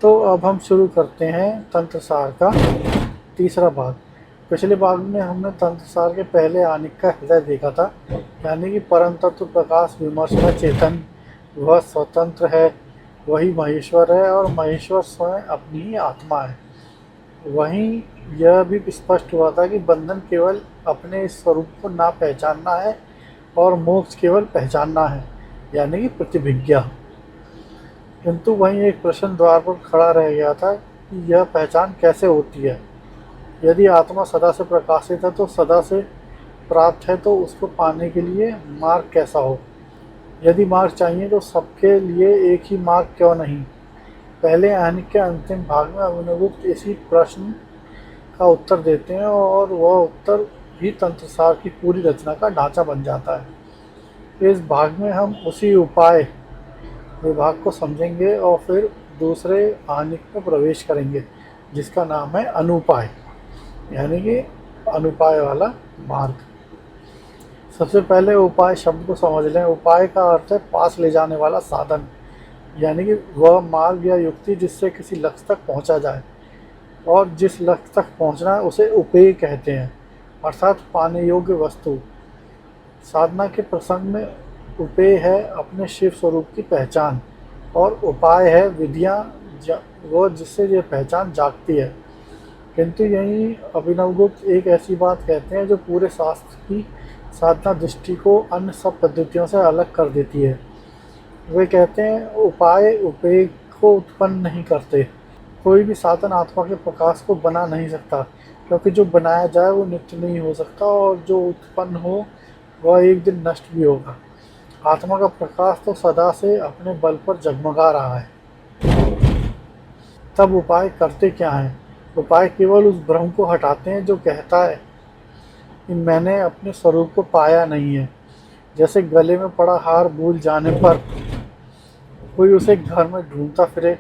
तो अब हम शुरू करते हैं तंत्रसार का तीसरा भाग। पिछले भाग में हमने तंत्रसार के पहले आनिक का हृदय देखा था, यानी कि परम तत्व प्रकाश विमर्श में चेतन, वह स्वतंत्र है, वही महेश्वर है और महेश्वर स्वयं अपनी ही आत्मा है। वहीं यह भी स्पष्ट हुआ था कि बंधन केवल अपने इस स्वरूप को ना पहचानना है और मोक्ष केवल पहचानना है, यानी कि प्रतिभिज्ञा। किंतु वहीं एक प्रश्न द्वार पर खड़ा रह गया था कि यह पहचान कैसे होती है। यदि आत्मा सदा से प्रकाशित है तो सदा से प्राप्त है, तो उसको पाने के लिए मार्ग कैसा हो। यदि मार्ग चाहिए तो सबके लिए एक ही मार्ग क्यों नहीं। पहले आनिक के अंतिम भाग में अभिनवगुप्त इसी प्रश्न का उत्तर देते हैं और वह उत्तर ही तंत्रसार की पूरी रचना का ढांचा बन जाता है। इस भाग में हम उसी उपाय विभाग को समझेंगे और फिर दूसरे आनिक में प्रवेश करेंगे, जिसका नाम है अनुपाय, यानी कि अनुपाय वाला मार्ग। सबसे पहले उपाय शब्द को समझ लें। उपाय का अर्थ है पास ले जाने वाला साधन, यानी कि वह मार्ग या युक्ति जिससे किसी लक्ष्य तक पहुंचा जाए, और जिस लक्ष्य तक पहुंचना है उसे उपेय कहते हैं, अर्थात पाने योग्य वस्तु। साधना के प्रसंग में उपेय है अपने शिव स्वरूप की पहचान, और उपाय है विधियाँ वो जिससे ये पहचान जागती है। किंतु यही अभिनवगुप्त एक ऐसी बात कहते हैं जो पूरे शास्त्र की साधना दृष्टि को अन्य सब पद्धतियों से अलग कर देती है। वे कहते हैं उपाय उपेय को उत्पन्न नहीं करते। कोई भी साधन आत्मा के प्रकाश को बना नहीं सकता, क्योंकि जो बनाया जाए वो नित्य नहीं हो सकता और जो उत्पन्न हो वह एक दिन नष्ट भी होगा। आत्मा का प्रकाश तो सदा से अपने बल पर जगमगा रहा है। तब उपाय करते क्या हैं? उपाय केवल उस भ्रम को हटाते हैं जो कहता है कि मैंने अपने स्वरूप को पाया नहीं है। जैसे गले में पड़ा हार भूल जाने पर कोई उसे घर में ढूंढता फिरे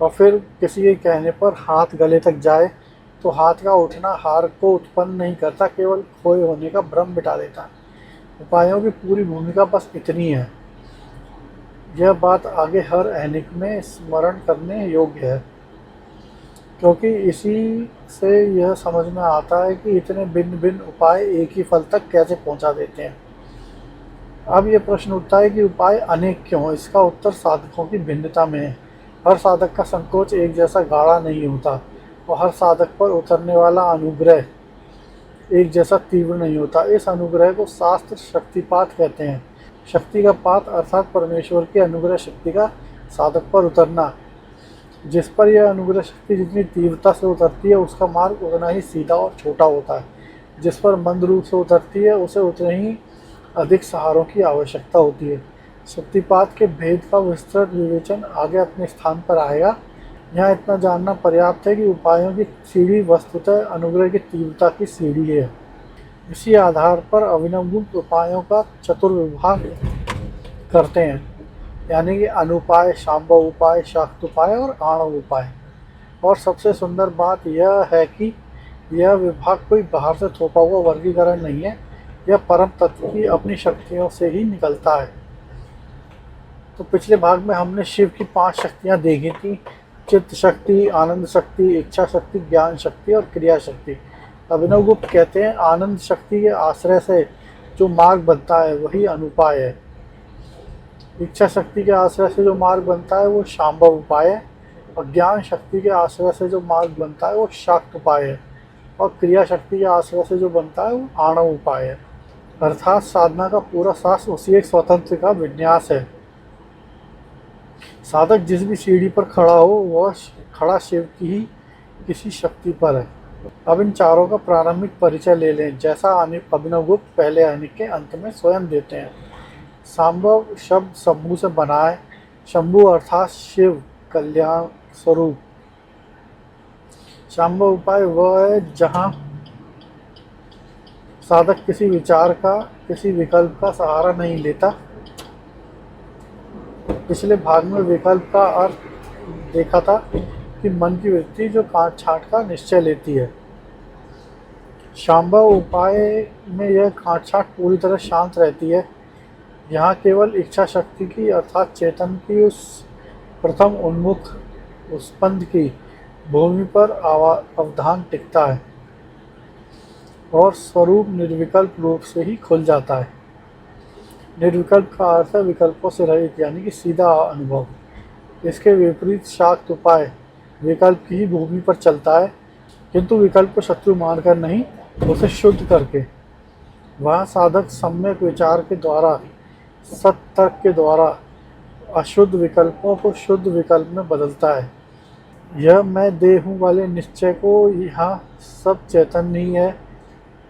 और फिर किसी के कहने पर हाथ गले तक जाए, तो हाथ का उठना हार को उत्पन्न नहीं करता, केवल खोए होने का भ्रम मिटा देता। उपायों की पूरी भूमिका बस इतनी है। यह बात आगे हर ऐनिक में स्मरण करने योग्य है, क्योंकि इसी से यह समझ में आता है कि इतने भिन्न भिन्न उपाय एक ही फल तक कैसे पहुंचा देते हैं। अब यह प्रश्न उठता है कि उपाय अनेक क्यों? इसका उत्तर साधकों की भिन्नता में है। हर साधक का संकोच एक जैसा गाढ़ा नहीं होता और हर साधक पर उतरने वाला अनुग्रह एक जैसा तीव्र नहीं होता। इस अनुग्रह को शास्त्र शक्तिपात कहते हैं। शक्ति का पात अर्थात परमेश्वर की अनुग्रह शक्ति का साधक पर उतरना। जिस पर यह अनुग्रह शक्ति जितनी तीव्रता से उतरती है उसका मार्ग उतना ही सीधा और छोटा होता है। जिस पर मंद रूप से उतरती है उसे उतने ही अधिक सहारों की आवश्यकता होती है। शक्तिपात के भेद का विस्तृत विवेचन आगे अपने स्थान पर आएगा। यहाँ इतना जानना पर्याप्त है कि उपायों की सीढ़ी वस्तुतः अनुग्रह की तीव्रता की सीढ़ी है। इसी आधार पर अभिनवगुप्त उपायों का चतुर्विभाग करते हैं, यानी कि अनुपाय, शांभव उपाय, शाक्त उपाय और आणव उपाय। और सबसे सुंदर बात यह है कि यह विभाग कोई बाहर से थोपा हुआ वर्गीकरण नहीं है, यह परम तत्व की अपनी शक्तियों से ही निकलता है। तो पिछले भाग में हमने शिव की 5 शक्तियाँ देखी थी: चित्त शक्ति, आनंद शक्ति, इच्छा शक्ति, ज्ञान शक्ति और क्रिया शक्ति। अभिनवगुप्त कहते हैं आनंद शक्ति के आश्रय से जो मार्ग बनता है वही अनुपाय है। इच्छा शक्ति के आश्रय से जो मार्ग बनता है वो शांभव उपाय है, और ज्ञान शक्ति के आश्रय से जो मार्ग बनता है वो शाक्त उपाय है, और क्रिया शक्ति के आश्रय से जो बनता है वो आणव उपाय है। अर्थात साधना का पूरा शास्त्र उसी एक स्वतंत्र का विन्यास है। साधक जिस भी सीढ़ी पर खड़ा हो वह खड़ा शिव की ही किसी शक्ति पर है। अब इन चारों का प्रारंभिक परिचय ले लें, जैसा अभिनवगुप्त पहले आनिक के अंत में स्वयं देते हैं। शांभव शब्द शंभु से बना है। शंभु अर्थात शिव, कल्याण स्वरूप। शांभव उपाय वह है जहाँ साधक किसी विचार का, किसी विकल्प का सहारा नहीं लेता। पिछले भाग में विकल्प का अर्थ देखा था कि मन की वृत्ति जो काट छाट का निश्चय लेती है। शांभव उपाय में यह काट छाट पूरी तरह शांत रहती है। यहाँ केवल इच्छा शक्ति की अर्थात चेतन की उस प्रथम उन्मुख उस पंथ की भूमि पर अवधान टिकता है और स्वरूप निर्विकल्प रूप से ही खुल जाता है। निर्विकल्प का अर्थ है विकल्पों से रहित, यानी कि सीधा अनुभव। इसके विपरीत शाक्त उपाय विकल्प की ही भूमि पर चलता है, किंतु विकल्प को शत्रु मानकर नहीं, उसे शुद्ध करके। वह साधक सम्यक विचार के द्वारा, सत्तर्क के द्वारा अशुद्ध विकल्पों को शुद्ध विकल्प में बदलता है। यह मैं देहूँ वाले निश्चय को यहाँ सब चैतन्य ही है,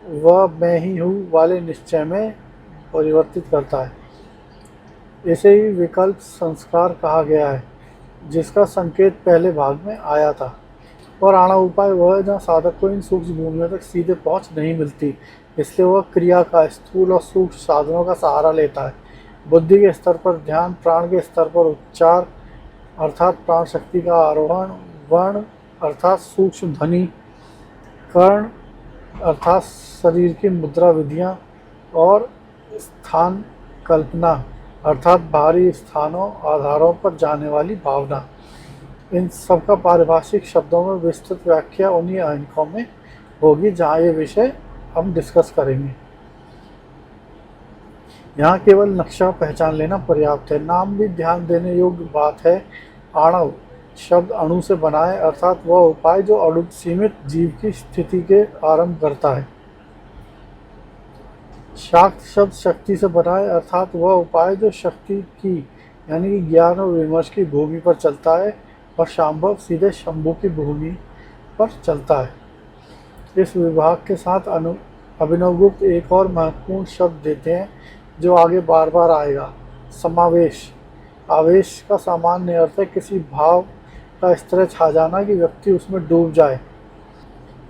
वह मैं ही हूँ वाले निश्चय में परिवर्तित करता है। इसे ही विकल्प संस्कार कहा गया है, जिसका संकेत पहले भाग में आया था। और आणव उपाय वह है जहाँ साधक को इन सूक्ष्म भूमियों तक सीधे पहुँच नहीं मिलती, इसलिए वह क्रिया का स्थूल और सूक्ष्म साधनों का सहारा लेता है। बुद्धि के स्तर पर ध्यान, प्राण के स्तर पर उच्चार अर्थात प्राण शक्ति का आरोहण, वर्ण अर्थात सूक्ष्म ध्वनि, कर्ण अर्थात शरीर की मुद्रा विधियाँ, और स्थान कल्पना अर्थात बाहरी स्थानों आधारों पर जाने वाली भावना। इन सब का पारिभाषिक शब्दों में विस्तृत व्याख्या उन्हीं अंकों में होगी जहाँ ये विषय हम डिस्कस करेंगे। यहाँ केवल नक्शा पहचान लेना पर्याप्त है। नाम भी ध्यान देने योग्य बात है। आणव शब्द अणु से बना है, अर्थात वह उपाय जो अणु सीमित जीव की स्थिति के आरंभ करता है। शाक्त शब्द शक्ति से बना है, अर्थात वह उपाय जो शक्ति की यानी कि ज्ञान और विमर्श की भूमि पर चलता है, और शांभव सीधे शंभु की भूमि पर चलता है। इस विभाग के साथ अभिनवगुप्त एक और महत्वपूर्ण शब्द देते हैं जो आगे बार बार आएगा, समावेश। आवेश का सामान्य अर्थ है किसी भाव का इस तरह छा जाना कि व्यक्ति उसमें डूब जाए,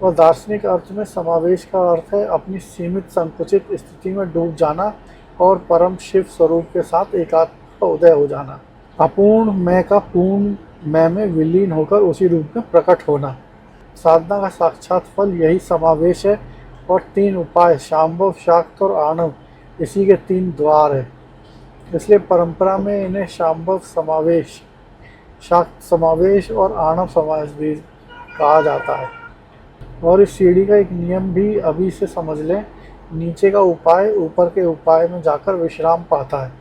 और दार्शनिक अर्थ में समावेश का अर्थ है अपनी सीमित संकुचित स्थिति में डूब जाना और परम शिव स्वरूप के साथ एकात्म का उदय हो जाना। अपूर्ण मैं का पूर्ण मैं में विलीन होकर उसी रूप में प्रकट होना। साधना का साक्षात फल यही समावेश है, और तीन उपाय शांभव, शाक्त और आणव इसी के तीन द्वार है। इसलिए परंपरा में इन्हें शांभव समावेश, शाक्त समावेश और आणव समावेश भी कहा जाता है। और इस सीढ़ी का एक नियम भी अभी से समझ लें, नीचे का उपाय ऊपर के उपाय में जाकर विश्राम पाता है।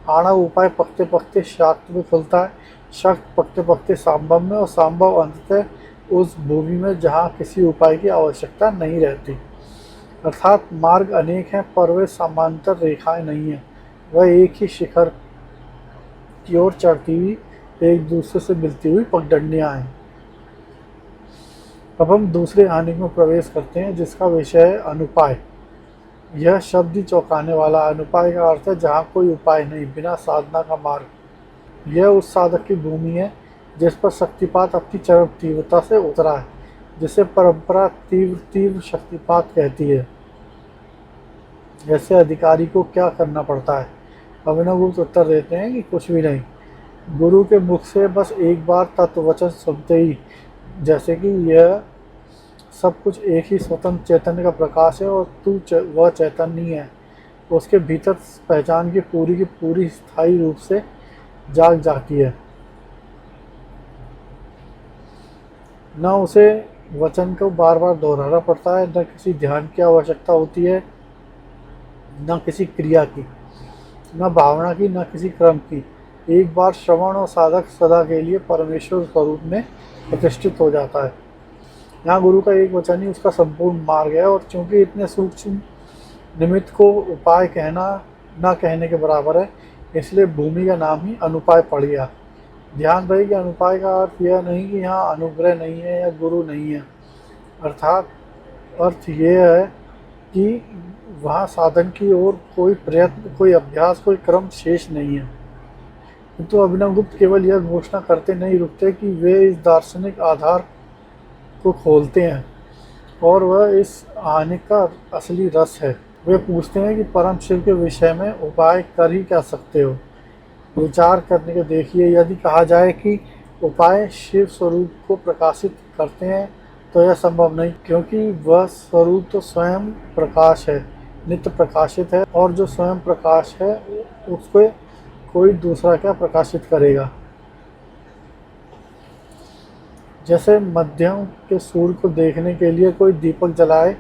आणव उपाय पकते पकते शाक्त में खुलता है, शाक्त पकते पकते सांभव में, और सांभव अंततः उस भूमि में जहाँ किसी उपाय की आवश्यकता नहीं रहती। अर्थात मार्ग अनेक हैं पर वे समांतर रेखाएं नहीं हैं, वह एक ही शिखर की ओर चढ़ती हुई एक दूसरे से मिलती हुई पगडंडियां हैं। अब हम दूसरे आने में प्रवेश करते हैं जिसका विषय है अनुपाय। यह शब्द ही चौंकाने वाला। अनुपाय का अर्थ है जहाँ कोई उपाय नहीं, बिना साधना का मार्ग। यह उस साधक की भूमि है जिस पर शक्तिपात अपनी चरम तीव्रता से उतरा है, जिसे परंपरा तीव्र शक्तिपात कहती है। जैसे अधिकारी को क्या करना पड़ता है? अभिनवगुप्त उत्तर देते हैं कि कुछ भी नहीं, गुरु के मुख से बस एक बार तत्ववचन सुनते ही, जैसे कि यह सब कुछ एक ही स्वतंत्र चैतन्य का प्रकाश है और तू वह चैतन्य ही है, उसके भीतर पहचान की पूरी स्थायी रूप से जाग जाती है। न उसे वचन को बार बार दोहराना पड़ता है, न किसी ध्यान की आवश्यकता होती है, न किसी क्रिया की, न भावना की, न किसी क्रम की। एक बार श्रवण और साधक सदा के लिए परमेश्वर स्वरूप में प्रतिष्ठित हो जाता है। यहाँ गुरु का एक वचन ही उसका संपूर्ण मार्ग है, और चूंकि इतने सूक्ष्म निमित्त को उपाय कहना न कहने के बराबर है, इसलिए भूमि का नाम ही अनुपाय पड़ गया। ध्यान रहे कि अनुपाय का अर्थ यह नहीं कि यहाँ अनुग्रह नहीं है या गुरु नहीं है, अर्थात अर्थ यह है कि वहाँ साधन की ओर कोई प्रयत्न, कोई अभ्यास, कोई क्रम शेष नहीं है। किंतु अभिनवगुप्त केवल यह घोषणा करते नहीं रुकते कि वे इस दार्शनिक आधार को खोलते हैं, और वह इस आने का असली रस है। वे पूछते हैं कि परम शिव के विषय में उपाय कर ही क्या सकते हो? विचार करने के देखिए, यदि कहा जाए कि उपाय शिव स्वरूप को प्रकाशित करते हैं तो यह संभव नहीं, क्योंकि वह स्वरूप तो स्वयं प्रकाश है, नित्य प्रकाशित है, और जो स्वयं प्रकाश है उसको कोई दूसरा क्या प्रकाशित करेगा। जैसे मध्यम के सूर्य को देखने के लिए कोई दीपक जलाए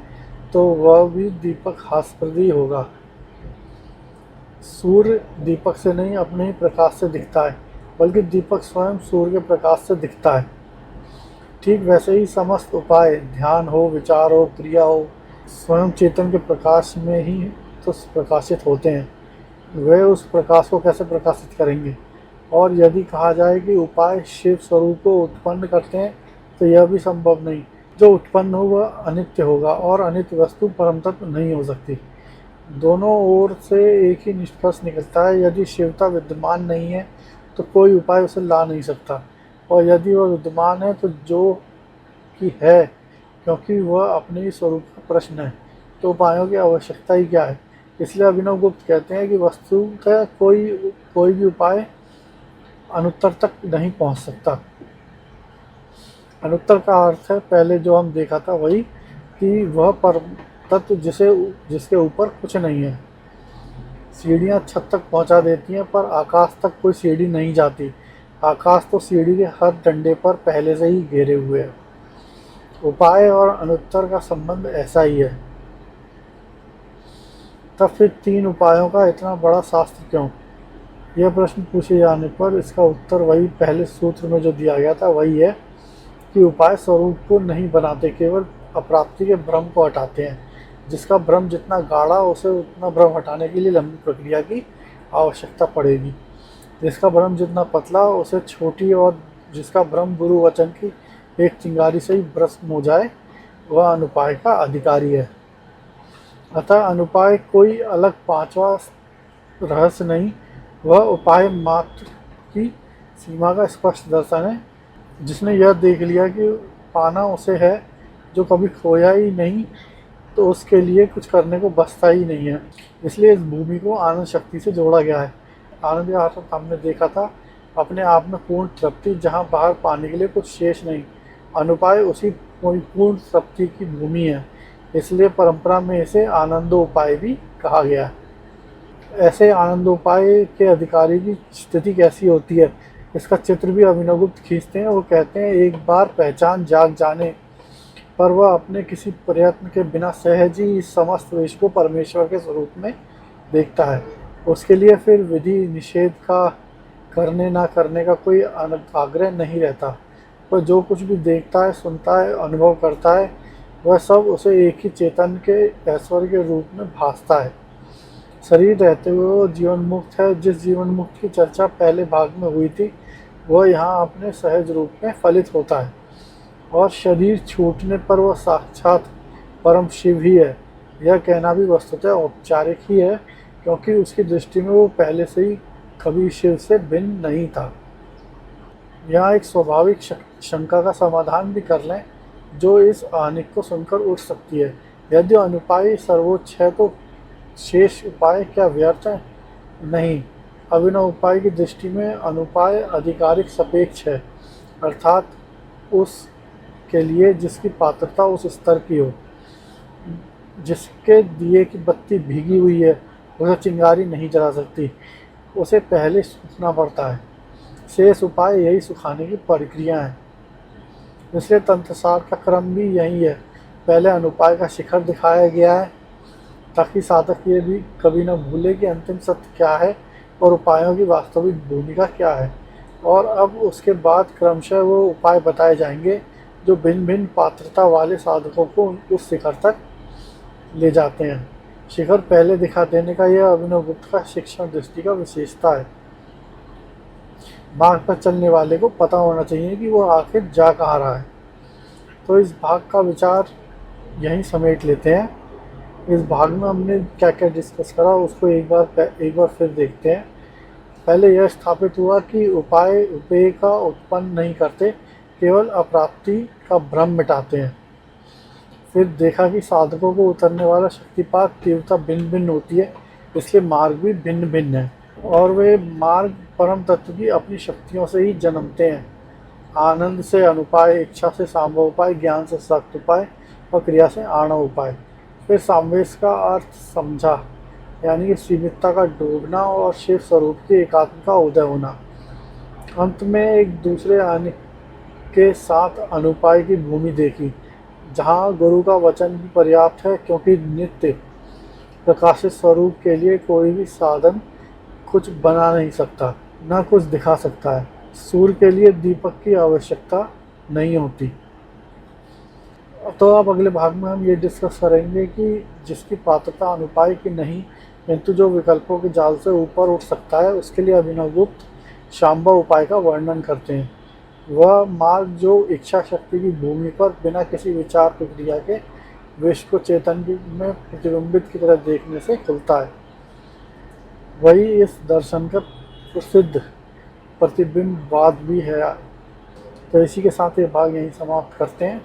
तो वह भी दीपक हास्यप्रद ही होगा। सूर्य दीपक से नहीं अपने ही प्रकाश से दिखता है, बल्कि दीपक स्वयं सूर्य के प्रकाश से दिखता है। ठीक वैसे ही समस्त उपाय, ध्यान हो, विचार हो, क्रिया हो, स्वयं चेतन के प्रकाश में ही तो प्रकाशित होते हैं। वे उस प्रकाश को कैसे प्रकाशित करेंगे? और यदि कहा जाए कि उपाय शिव स्वरूप को उत्पन्न करते हैं, तो यह भी संभव नहीं। जो उत्पन्न हो वह अनित्य होगा, और अनित्य वस्तु परम तत्व नहीं हो सकती। दोनों ओर से एक ही निष्कर्ष निकलता है, यदि शिवता विद्यमान नहीं है तो कोई उपाय उसे ला नहीं सकता, और यदि वह विद्यमान है तो जो कि है, क्योंकि वह अपने ही स्वरूप का प्रश्न है, तो उपायों की आवश्यकता ही क्या है। इसलिए अभिनव गुप्त कहते हैं कि वस्तुतः कोई भी उपाय अनुत्तर तक नहीं पहुंच सकता। अनुत्तर का अर्थ है पहले जो हम देखा था वही, कि वह परम तत्व जिसके ऊपर कुछ नहीं है। सीढ़ियाँ छत तक पहुंचा देती हैं, पर आकाश तक कोई सीढ़ी नहीं जाती। आकाश तो सीढ़ी के हर डंडे पर पहले से ही घेरे हुए है। उपाय और अनुत्तर का संबंध ऐसा ही है। तब फिर 3 उपायों का इतना बड़ा शास्त्र क्यों? यह प्रश्न पूछे जाने पर इसका उत्तर वही पहले सूत्र में जो दिया गया था वही है, कि उपाय स्वरूप को नहीं बनाते, केवल अप्राप्ति के भ्रम को हटाते हैं। जिसका भ्रम जितना गाढ़ा, उसे उतना भ्रम हटाने के लिए लंबी प्रक्रिया की आवश्यकता पड़ेगी। जिसका भ्रम जितना पतला, उसे छोटी, और जिसका भ्रम गुरु वचन की एक चिंगारी से ही भ्रष्ट हो जाए, वह अनुपाय का अधिकारी है। अतः अनुपाय कोई अलग 5वां रहस्य नहीं, वह उपाय मात्र की सीमा का स्पष्ट दर्शन है। जिसने यह देख लिया कि पाना उसे है जो कभी खोया ही नहीं, तो उसके लिए कुछ करने को बचता ही नहीं है। इसलिए इस भूमि को आनंद शक्ति से जोड़ा गया है। आनंद का अर्थ हमने देखा था अपने आप में पूर्ण तृप्ति, जहाँ बाहर पाने के लिए कुछ शेष नहीं। अनुपाय उसी पूर्ण तृप्ति की भूमि है, इसलिए परंपरा में इसे आनंदोपाय भी कहा गया है। ऐसे आनंदोपाय के अधिकारी की स्थिति कैसी होती है, इसका चित्र भी अभिनवगुप्त खींचते हैं। वो कहते हैं, एक बार पहचान जाग जाने पर वह अपने किसी प्रयत्न के बिना सहज ही इस समस्त विश्व को परमेश्वर के स्वरूप में देखता है। उसके लिए फिर विधि निषेध का करने ना करने का कोई आग्रह नहीं रहता। वह जो कुछ भी देखता है, सुनता है, अनुभव करता है, वह सब उसे एक ही चेतन के ऐश्वर्य के रूप में भासता है। शरीर रहते हुए वो जीवन मुक्त है। जिस जीवन मुक्त की चर्चा पहले भाग में हुई थी, वह यहाँ अपने सहज रूप में फलित होता है, और शरीर छूटने पर वह साक्षात परम शिव ही है। यह कहना भी वस्तुतः औपचारिक ही है, क्योंकि उसकी दृष्टि में वो पहले से ही कभी शिव से भिन्न नहीं था। यहाँ एक स्वाभाविक शंका का समाधान भी कर लें, जो इस आनिक को सुनकर उठ सकती है। यदि अनुपाय सर्वोच्च है, तो शेष उपाय क्या व्यर्थ है? नहीं, अभिनव उपाय की दृष्टि में अनुपाय आधिकारिक सापेक्ष है, अर्थात उस के लिए जिसकी पात्रता उस स्तर की हो। जिसके दिए की बत्ती भीगी हुई है, उसे चिंगारी नहीं जला सकती, उसे पहले सूखना पड़ता है। शेष उपाय यही सुखाने की प्रक्रिया है। इसलिए तंत्रसार का क्रम भी यही है। पहले अनुपाय का शिखर दिखाया गया है, ताकि साधक ये भी कभी न भूले कि अंतिम सत्य क्या है और उपायों की वास्तविक भूमिका क्या है। और अब उसके बाद क्रमशः वो उपाय बताए जाएंगे जो भिन्न भिन्न पात्रता वाले साधकों को उस शिखर तक ले जाते हैं। शिखर पहले दिखा देने का यह अभिनव गुप्त का शिक्षण दृष्टि का विशेषता है। मार्ग पर चलने वाले को पता होना चाहिए कि वो आखिर जा कहाँ रहा है। तो इस भाग का विचार यहीं समेट लेते हैं। इस भाग में हमने क्या क्या डिस्कस करा उसको एक बार फिर देखते हैं। पहले यह स्थापित हुआ कि उपाय उपेय का उत्पन्न नहीं करते, केवल अप्राप्ति का भ्रम मिटाते हैं। फिर देखा कि साधकों को उतरने वाला शक्तिपात तीव्रता भिन्न भिन्न होती है, इसलिए मार्ग भी भिन्न भिन्न है, और वे मार्ग परम तत्व की अपनी शक्तियों से ही जन्मते हैं। आनंद से अनुपाय, इच्छा से सांभव उपाय, ज्ञान से सक्त उपाय और क्रिया से आणव उपाय। फिर सामवेश का अर्थ समझा, यानी कि सीमितता का डूबना और शिव स्वरूप की एकात्म का उदय होना। अंत में एक दूसरे आने के साथ अनुपाय की भूमि देखी, जहाँ गुरु का वचन भी पर्याप्त है, क्योंकि नित्य प्रकाशित स्वरूप के लिए कोई भी साधन कुछ बना नहीं सकता, न कुछ दिखा सकता है। सूर्य के लिए दीपक की आवश्यकता नहीं होती। तो अब अगले भाग में हम ये डिस्कस करेंगे कि जिसकी पात्रता अनुपाय की नहीं, किंतु जो विकल्पों के जाल से ऊपर उठ सकता है, उसके लिए अभिनवगुप्त शांबा उपाय का वर्णन करते हैं। वह मार्ग जो इच्छा शक्ति की भूमि पर बिना किसी विचार प्रक्रिया के विश्व को चैतन्य में प्रतिबिंबित की तरह देखने से खुलता है, वही इस दर्शन का प्रसिद्ध प्रतिबिंबवाद भी है। तो इसी के साथ ये भाग यहीं समाप्त करते हैं।